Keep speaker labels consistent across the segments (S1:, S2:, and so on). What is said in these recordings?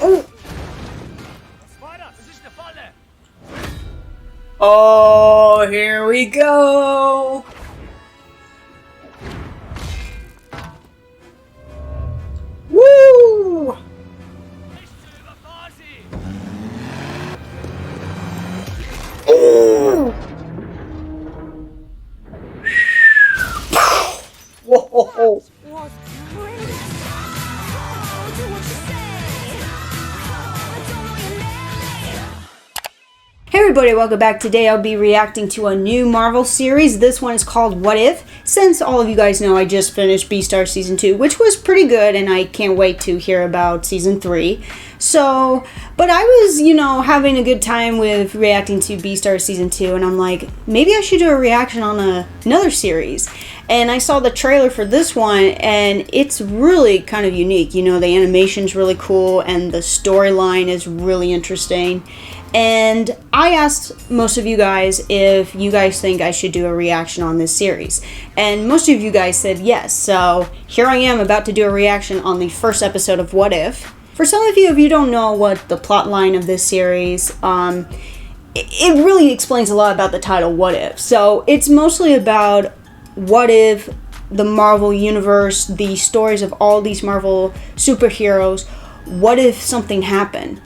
S1: Oh! Oh, here we go! Woo! Oh! Whoa! Hey everybody, welcome back. Today I'll be reacting to a new Marvel series. This one is called What If? Since all of you guys know I just finished Beastars Season 2, which was pretty good, and I can't wait to hear about Season 3. So, but I was, having a good time with reacting to Beastars Season 2, and I'm like, maybe I should do a reaction on another series. And I saw the trailer for this one, and it's really kind of unique. The animation's really cool, and the storyline is really interesting. And I asked most of you guys if you guys think I should do a reaction on this series. And most of you guys said yes. So here I am about to do a reaction on the first episode of What If. For some of you, if you don't know what the plot line of this series, it really explains a lot about the title What If. So it's mostly about what if the Marvel Universe, the stories of all these Marvel superheroes, what if something happened?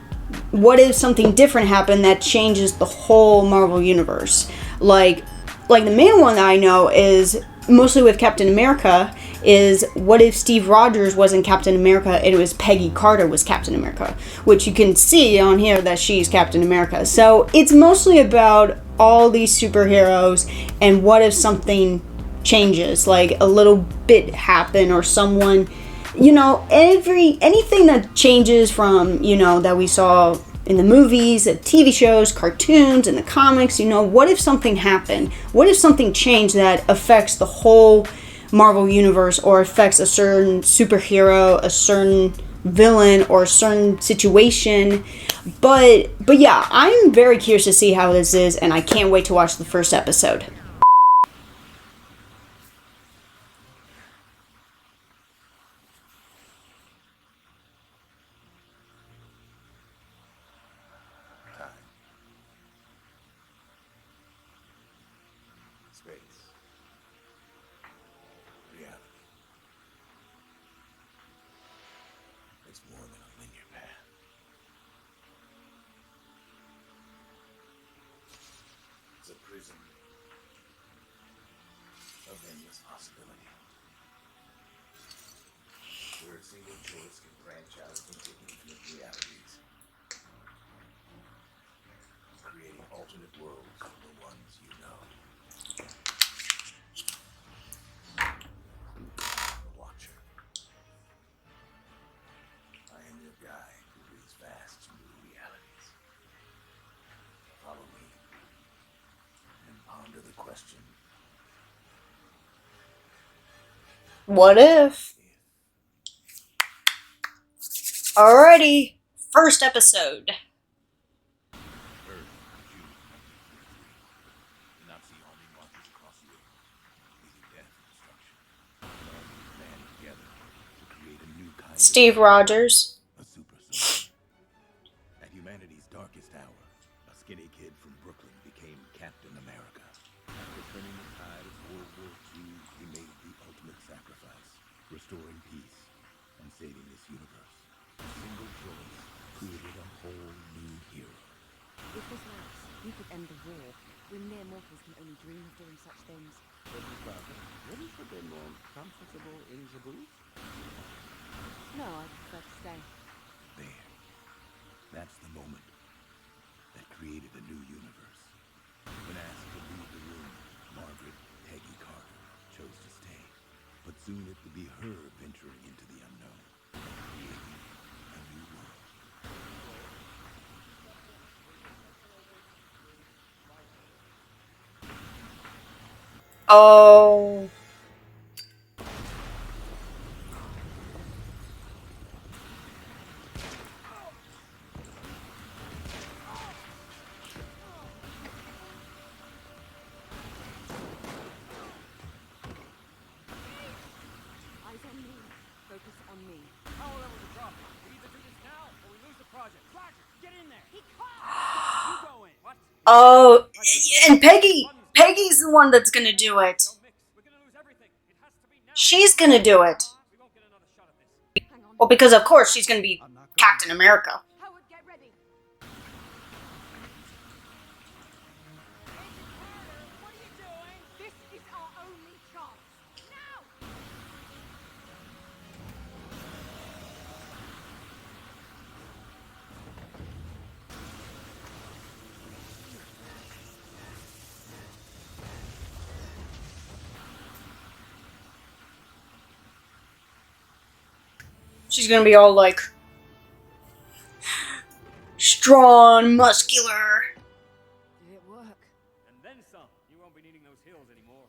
S1: What if something different happened that changes the whole Marvel Universe? Like the main one that I know is mostly with Captain America is what if Steve Rogers wasn't Captain America and it was Peggy Carter was Captain America, which you can see on here that she's Captain America. So it's mostly about all these superheroes and what if something changes, like a little bit happen or someone, anything that changes from, that we saw in the movies, the TV shows, cartoons, and the comics, what if something happened? What if something changed that affects the whole Marvel Universe or affects a certain superhero, a certain villain, or a certain situation? But yeah, I'm very curious to see how this is, and I can't wait to watch the first episode.
S2: Space. Reality. It's more than a linear path. It's a prison of endless possibility. Where a single choice can branch out into infinite realities, creating alternate worlds from the ones you know. Watcher. I am your guide through these vast new realities. Follow me and ponder the question.
S1: What if? Alrighty, first episode. Steve Rogers.
S2: A super soldier. At humanity's darkest hour, a skinny kid from Brooklyn became Captain America. After turning the tide of World War II, he made the ultimate sacrifice, restoring peace and saving this universe. A single choice created a whole new hero.
S3: If this works, we could end the war. We mere mortals can only dream of doing such things.
S2: Wouldn't you be more comfortable in the booth?
S3: No, I prefer to stay.
S2: There. That's the moment that created a new universe. When asked to leave the room, Margaret Peggy Carter chose to stay. But soon it would be her venturing into the unknown, creating a new world.
S1: Oh.
S3: Eyes on me. Focus on me.
S4: Power levels are dropping. We either do this now or we lose the
S1: Oh, and Peggy's the one that's gonna do it. She's gonna do it. Well, because of course she's gonna be Captain America.
S3: Howard, get ready. What are you doing? This is our only chance. Now!
S1: She's gonna be all like strong, muscular.
S3: Did it work?
S4: And then some. You won't be needing those hills anymore.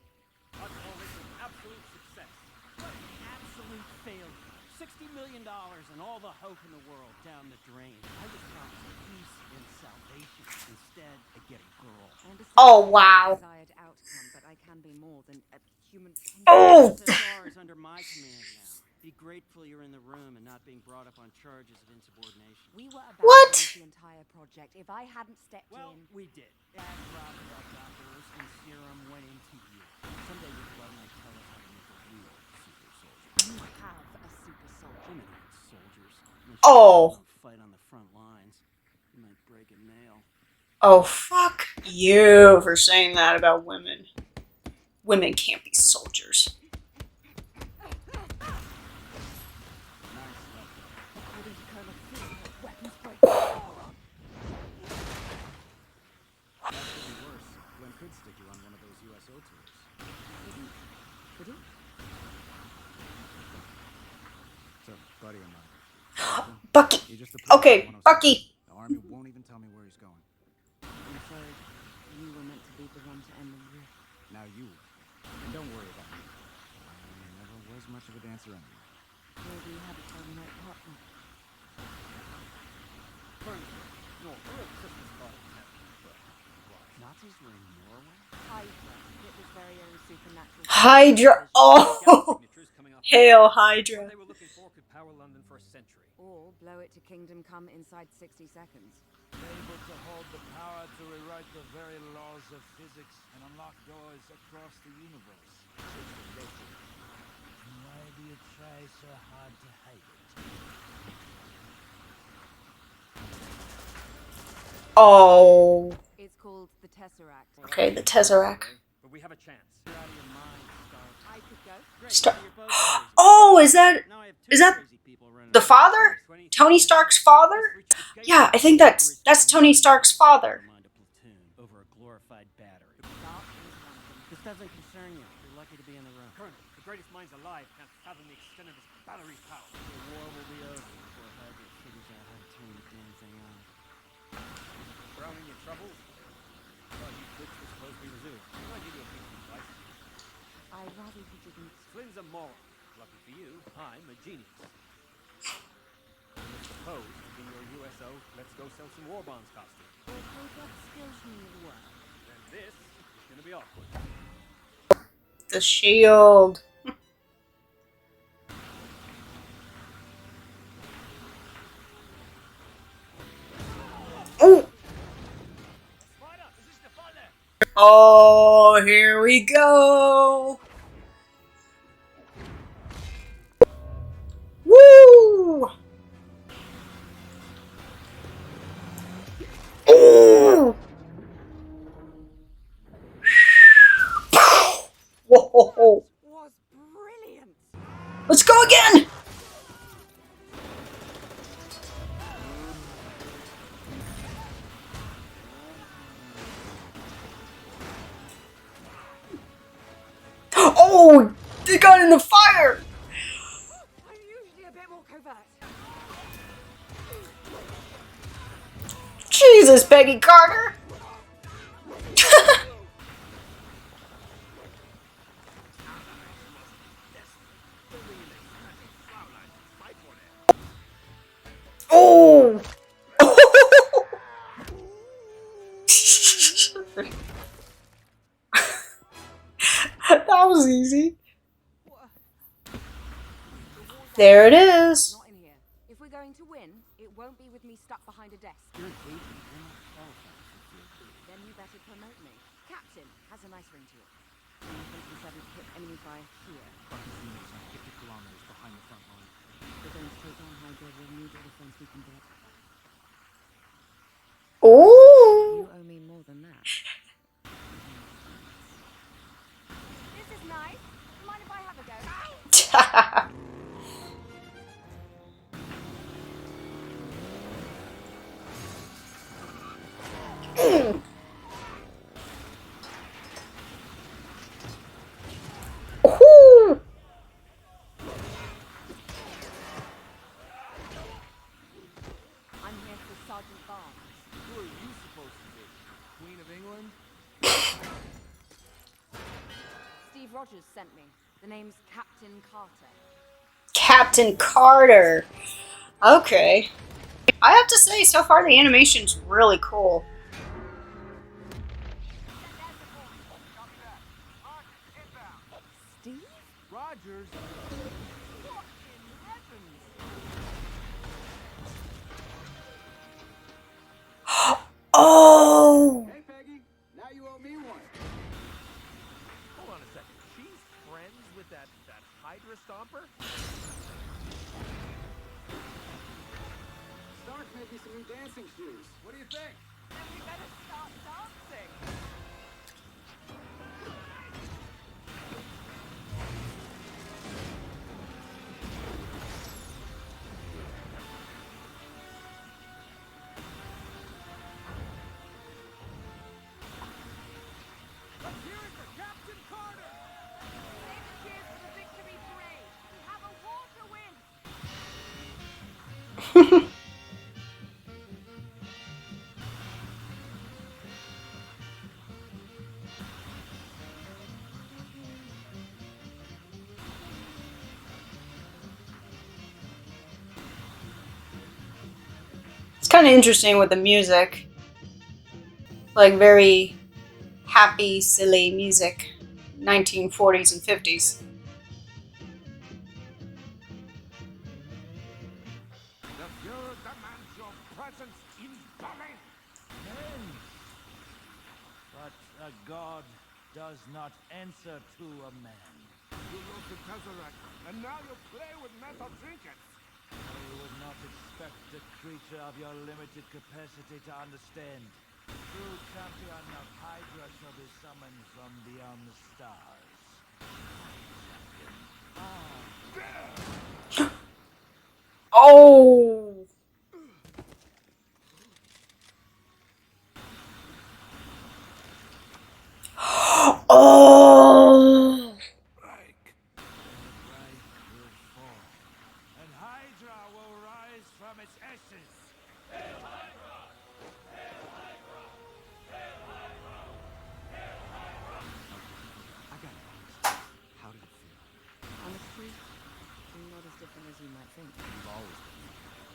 S4: I'd call this an absolute success. What an absolute failure. $60 million and all the hope in the world down the drain. I was promised peace and salvation. Instead, I get a girl.
S3: I understand
S1: Oh,
S3: the
S1: wow.
S3: desired outcome, but I can be more than a human.
S1: Oh!
S4: The star is under my command now. Be grateful you're in the room and not being brought up on charges of insubordination.
S3: We were about
S1: What?
S3: to lose the entire project. If I hadn't stepped
S4: Well,
S3: in,
S4: we did. That drop of our doctors and serum went into you. Someday your blood might tell us how to make a real super soldier.
S3: you have a super soldier.
S4: Women aren't soldiers. Unless you
S1: Oh.
S4: don't fight on the front lines. You might break a nail.
S1: Oh, fuck you for saying that about women. Women can't be soldiers.
S3: According to Colonel Field, weapons break.
S4: That could be worse. Glenn could stick you on one of those USO tours.
S3: Could he?
S4: So, buddy of mine.
S1: Bucky.
S4: He just approached
S1: Okay,
S4: 107.
S1: Bucky.
S4: The army won't even tell me where he's going.
S3: I'm sorry. You were meant to be the one to end the war.
S4: Now you will. And don't worry about me. I never was much of a dancer anyway.
S3: Maybe you had a time right partner.
S4: No, we're at Christmas party. Nazis were in Norway?
S3: Hydra. Hitler's very own supernatural.
S1: Hydra. Oh,
S4: Signatures coming off.
S1: hail
S4: What
S1: Hydra.
S4: they were looking for could power London for a century.
S3: Or blow it to kingdom come inside 60 seconds.
S5: Able to hold the power to rewrite the very laws of physics and unlock doors across the universe. And why do you try so hard to hide it?
S1: Oh.
S3: It's called the Tesseract.
S1: Okay, the Tesseract.
S4: But we have a chance. You're out of your mind, Stark.
S3: I could go.
S4: Great,
S1: Star-
S4: you're both crazy.
S1: Oh, is that
S4: Now I have
S1: is
S4: two
S1: that
S4: crazy people running
S1: the
S4: around.
S1: father?
S4: 20
S1: Tony
S4: seconds.
S1: Stark's father? Yeah, I think that's Tony Stark's father.
S4: Mind a platoon over a glorified battery.
S3: Stark is one of them.
S4: This doesn't concern you. You're lucky to be in the room. Colonel, the greatest minds alive can't fathom the extent of this battery power. The war will be over before Hydra figures out how to turn the damn thing on. Drowning your troubles? Well, you switch was supposed to be resumed. I'll give you a piece of advice.
S3: I'd rather you didn't.
S4: Flynn's a moron. Lucky for you, I'm a genius. Mr. Pose to be your USO, let's go sell some war bonds costume.
S3: Okay, what skills mean the world?
S4: And this is gonna be awkward.
S1: The shield. Oh.
S4: Spider, is this the father?
S1: Oh, here we go. Woo! Oh! Whoa!
S3: Was brilliant.
S1: Let's go again! Oh! They got in the fire!
S3: I'm usually a bit more covert.
S1: Jesus, Peggy Carter! Oh! That was easy. There it is.
S3: Not in here. If we're going going to win, it won't be with me stuck behind a desk.
S4: You're an agent. You're not qualified for field.
S3: Then you better promote me. Captain has a nice ring to it. I'm 107 to hit enemy fire here.
S4: Fucking units are 50 kilometers behind the front line.
S3: We're going to take on Hydra. We'll need all the friends we can get.
S1: Oh.
S3: You owe me more than that. This is nice. Mind if I have a go?
S1: Ooh.
S3: I'm here for Sergeant Barnes.
S5: Who are you supposed to be? Queen of England?
S3: Steve Rogers sent me. The name's Captain Carter.
S1: Captain Carter. Okay. I have to say, so far the animation's really cool.
S3: Steve?
S5: Rogers?
S3: What in heavens?
S1: Oh.
S5: Hey, Peggy. Now you owe me one.
S2: Hold on a second. She's friends with that Hydra stomper?
S5: Stark made me some new dancing shoes. What do you think?
S3: Then we better start dancing.
S5: Let's hear it for Captain Carter!
S3: Save the cheers for the victory parade. We have a war to win.
S1: It's kind of interesting with the music. Like very happy, silly music. 1940s and 50s.
S5: The Fuhrer demands your presence in Berlin.
S6: But a god does not answer to a man.
S5: You lost the Tesseract, and now you play with metal trinkets.
S6: You would not expect a creature of your limited capacity to understand. True champion of Hydra shall be summoned from beyond the stars.
S1: Oh. Oh.
S6: Reich will fall, and Hydra will rise from its ashes.
S4: I got it. How did it feel?
S3: Honestly, not as different as you might think.
S4: You've always been different.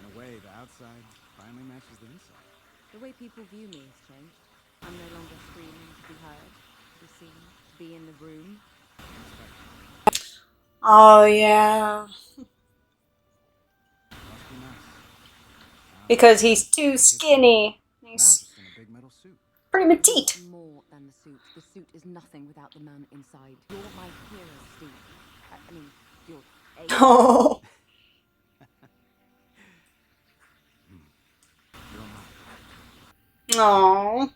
S4: In a way, the outside finally matches the inside.
S3: The way people view me has changed. I'm no longer screaming to be heard, to be seen, to be in the room.
S1: Oh yeah.
S4: Must be nice.
S1: Because he's too skinny.
S4: Now
S1: He's
S4: just in a big metal suit.
S1: pretty petite.
S3: More than the suit. The suit is nothing without the man inside. You're my hero, Steve. I mean, you're a...
S1: Oh.
S4: You're mine.
S1: No.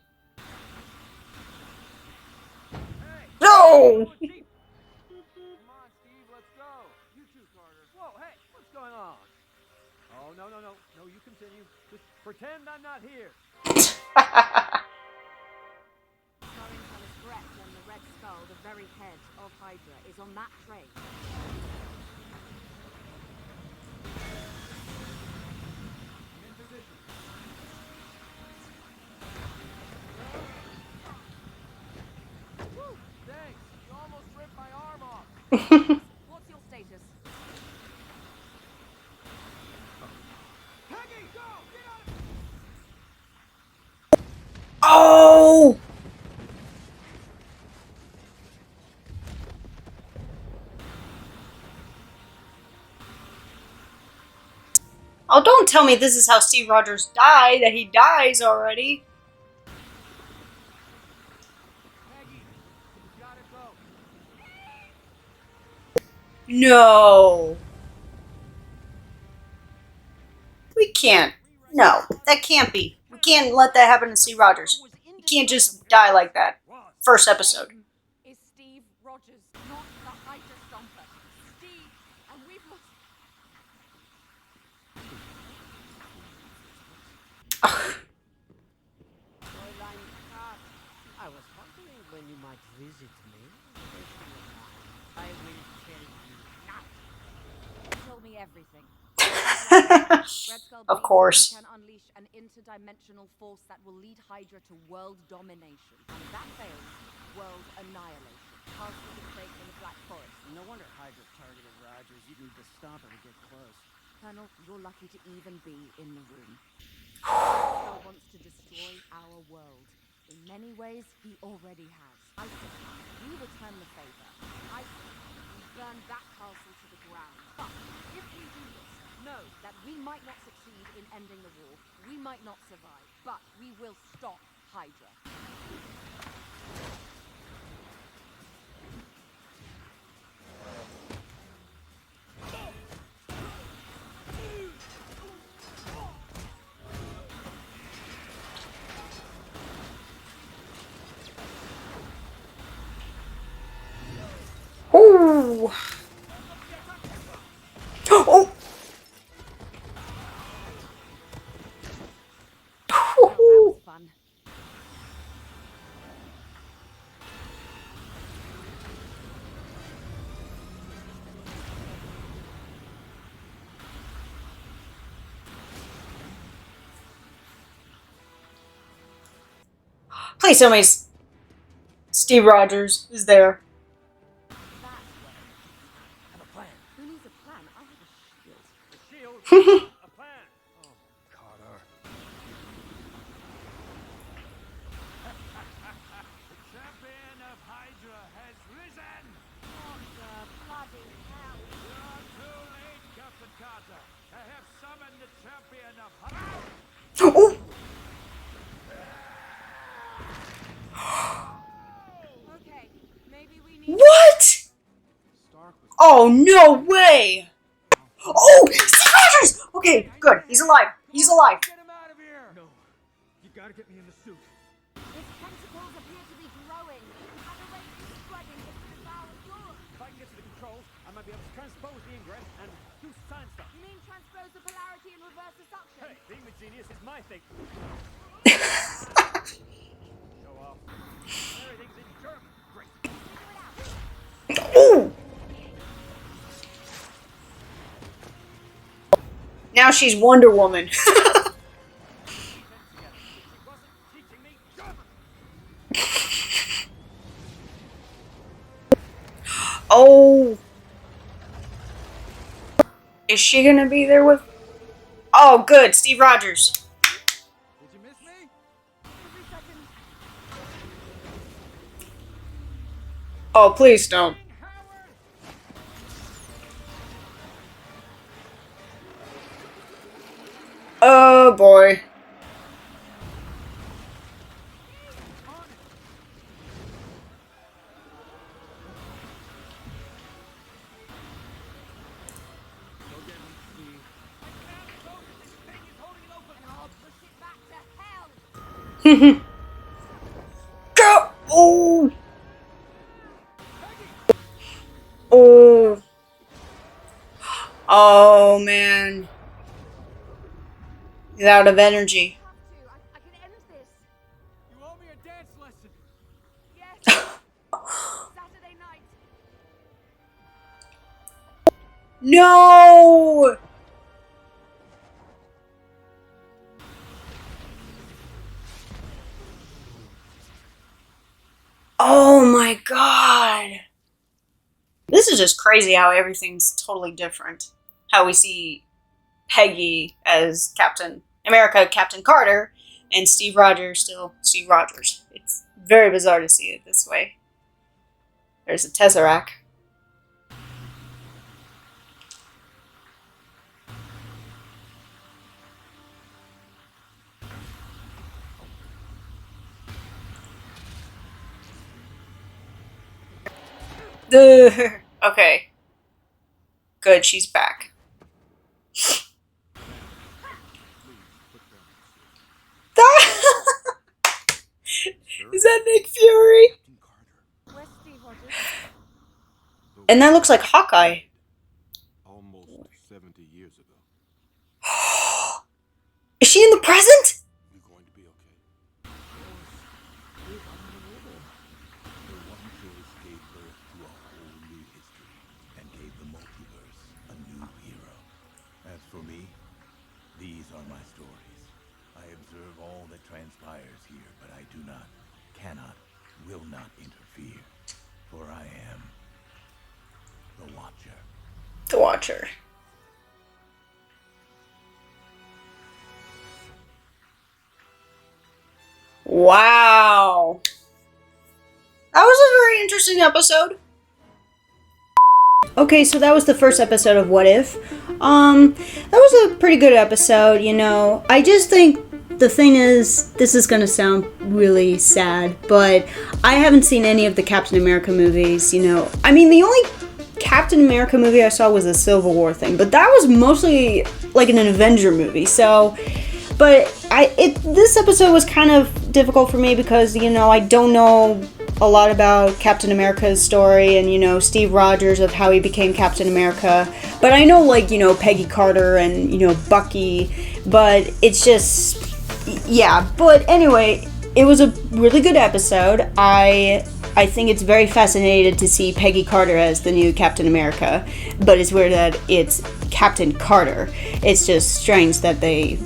S1: No.
S5: Come on, Steve, let's go.
S4: You too, Carter. Whoa, hey, what's going on? Oh, no. No, you continue. Just pretend I'm not here.
S3: Throwing Hellas Brett and the Red Skull, the very head of Hydra, is on that tray.
S5: In position.
S4: Woo, thanks. You almost ripped my arm off.
S3: What's your status?
S5: Peggy, go! Get out of
S1: Oh. Oh, don't tell me this is how Steve Rogers died, that he dies already.
S5: Peggy, you gotta go.
S1: No. We can't. No, that can't be. We can't let that happen to Steve Rogers. He can't just die like that. First episode.
S3: Is Steve Rogers, not the Hydra Stomper. Steve, and we've lost.
S4: Fräulein Hart, I was wondering when you might visit me. I will tell you now.
S3: You told me everything. Red Skull
S1: Of
S3: believes
S1: course.
S3: he can unleash an interdimensional force that will lead Hydra to world domination. And if that fails, world annihilation. Castle betrayed in the Black Forest.
S4: No wonder Hydra targeted Rogers. You need the Stomper to get close.
S3: Colonel, you're lucky to even be in the room. Red Skull wants to destroy our world. In many ways, he already has. I say, we return the favor. I say, we burn that castle to the ground. But if we do this, know that we might not succeed in ending the war. We might not survive. But we will stop Hydra.
S1: Ooh. Oh.
S3: Well, that was fun.
S1: Please tell me Steve Rogers is there.
S3: That's where
S4: I have a plan.
S3: who needs a plan? I have a shield.
S4: The shield. A plan. Oh,
S2: Carter.
S5: The champion of Hydra has risen!
S3: What the bloody hell?
S5: You're too late, Captain Carter. I have summoned the champion of Hydra.
S1: Oh.
S3: Okay, maybe we need.
S1: What?
S4: Stark was
S1: Oh, no way. Oh, Steve Rogers. Okay, good. He's alive. He's alive.
S5: Get him out of here!
S4: No. You gotta get me in the suit.
S3: His tentacles appear to be growing, and the rate is spreading into the devour Europe.
S4: If I can get to the controls, I might be able to transpose the ingress and do science stuff.
S3: You mean transpose the polarity and reverse the suction?
S4: Hey, being the genius is my thing. Show off. Everything's in German. Great.
S3: Figure it out.
S1: Ooh. Now she's Wonder Woman.
S4: Get together. She wasn't teaching me German.
S1: Oh. Is she gonna be there with... Oh, good. Steve Rogers.
S5: Did you miss me?
S3: Every second.
S1: Oh, please don't.
S5: Howard!
S1: Oh, boy.
S3: And I'll push it back to hell.
S1: Go! Oh! Oh! Oh, man. He's out of energy.
S3: I can end this.
S5: You owe me a dance lesson.
S3: Yes. Saturday night.
S1: No! Oh my god. This is just crazy how everything's totally different. How we see Peggy as Captain America, Captain Carter, and Steve Rogers still Steve Rogers. It's very bizarre to see it this way. There's a Tesseract. Okay. Good, she's back. Is that Nick Fury?
S3: Where's Steve Rogers?
S1: And that looks like Hawkeye.
S2: Almost 70 years ago.
S1: Is she in the present?
S2: You're going to be okay. The Watchers gave birth to a whole new history and gave the multiverse a new hero. As for me, these are my stories. I observe all that transpires here, but I do not, cannot, will not interfere. For I am the Watcher.
S1: The Watcher. Wow. That was a very interesting episode. Okay, so that was the first episode of What If. That was a pretty good episode, you know. I just think the thing is, this is gonna sound really sad, but I haven't seen any of the Captain America movies, you know. I mean, the only Captain America movie I saw was the Civil War thing, but that was mostly like an Avenger movie, so... But this episode was kind of difficult for me because, you know, I don't know a lot about Captain America's story and, you know, Steve Rogers of how he became Captain America. But I know, like, you know, Peggy Carter and, you know, Bucky. But it's just, yeah. But anyway, it was a really good episode. I think it's very fascinating to see Peggy Carter as the new Captain America. But it's weird that it's Captain Carter. It's just strange that they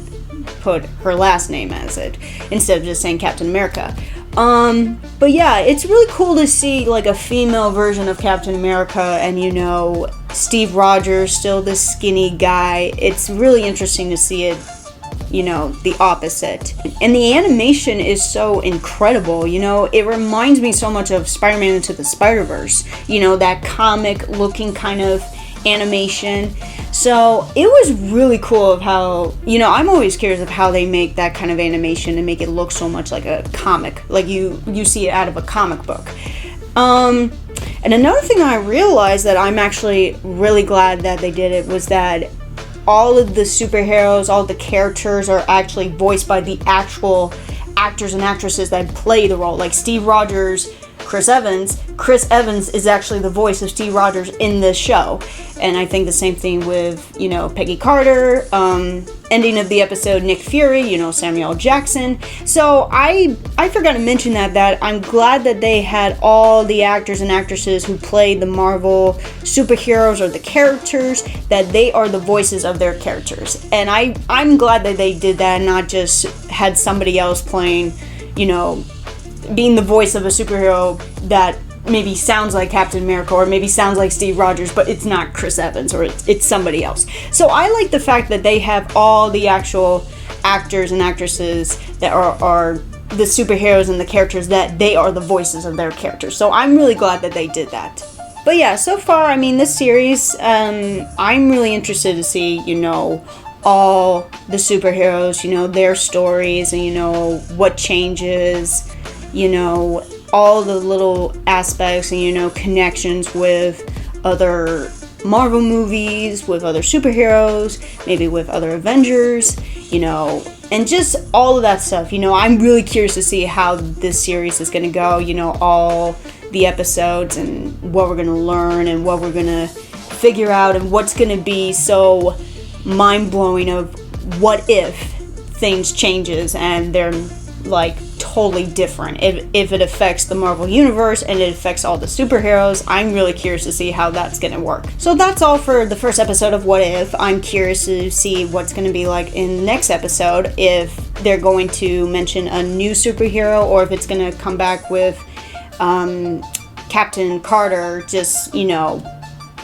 S1: put her last name as it instead of just saying Captain America. But yeah, it's really cool to see like a female version of Captain America and, you know, Steve Rogers, still this skinny guy. It's really interesting to see it, you know, the opposite. And the animation is so incredible, you know, it reminds me so much of Spider-Man Into the Spider-Verse, you know, that comic looking kind of animation. So it was really cool of how, you know, I'm always curious of how they make that kind of animation and make it look so much like a comic, like you see it out of a comic book. And another thing I realized that I'm actually really glad that they did it was that all of the superheroes, all the characters are actually voiced by the actual actors and actresses that play the role. Like Steve Rogers, Chris Evans is actually the voice of Steve Rogers in this show. And I think the same thing with, you know, Peggy Carter, ending of the episode, Nick Fury, you know, Samuel Jackson. So I forgot to mention that I'm glad that they had all the actors and actresses who played the Marvel superheroes or the characters, that they are the voices of their characters. And I'm glad that they did that and not just had somebody else playing, you know, being the voice of a superhero that maybe sounds like Captain America or maybe sounds like Steve Rogers, but it's not Chris Evans or it's somebody else. So I like the fact that they have all the actual actors and actresses that are the superheroes and the characters, that they are the voices of their characters. So I'm really glad that they did that. But yeah, so far, I mean, this series, I'm really interested to see, you know, all the superheroes, you know, their stories and, you know, what changes, you know, all the little aspects and, you know, connections with other Marvel movies, with other superheroes, maybe with other Avengers, you know, and just all of that stuff. You know, I'm really curious to see how this series is going to go, you know, all the episodes and what we're going to learn and what we're going to figure out and what's going to be so mind-blowing of what if things changes and they're like totally different, if it affects the Marvel universe and it affects all the superheroes. I'm really curious to see how that's gonna work. So that's all for the first episode of What If. I'm curious to see what's gonna be like in the next episode, if they're going to mention a new superhero or if it's gonna come back with Captain Carter, just, you know,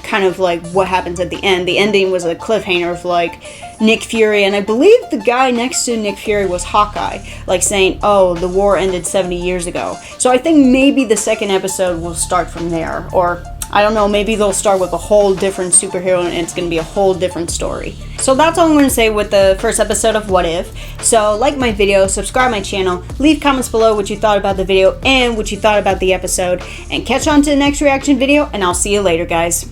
S1: kind of like what happens at the end. The ending was a cliffhanger of like Nick Fury, and I believe the guy next to Nick Fury was Hawkeye, like saying, oh, the war ended 70 years ago. So I think maybe the second episode will start from there, or I don't know, maybe they'll start with a whole different superhero and it's going to be a whole different story. So that's all I'm going to say with the first episode of What If. So like my video, subscribe my channel, leave comments below what you thought about the video and what you thought about the episode, and catch on to the next reaction video, and I'll see you later, guys.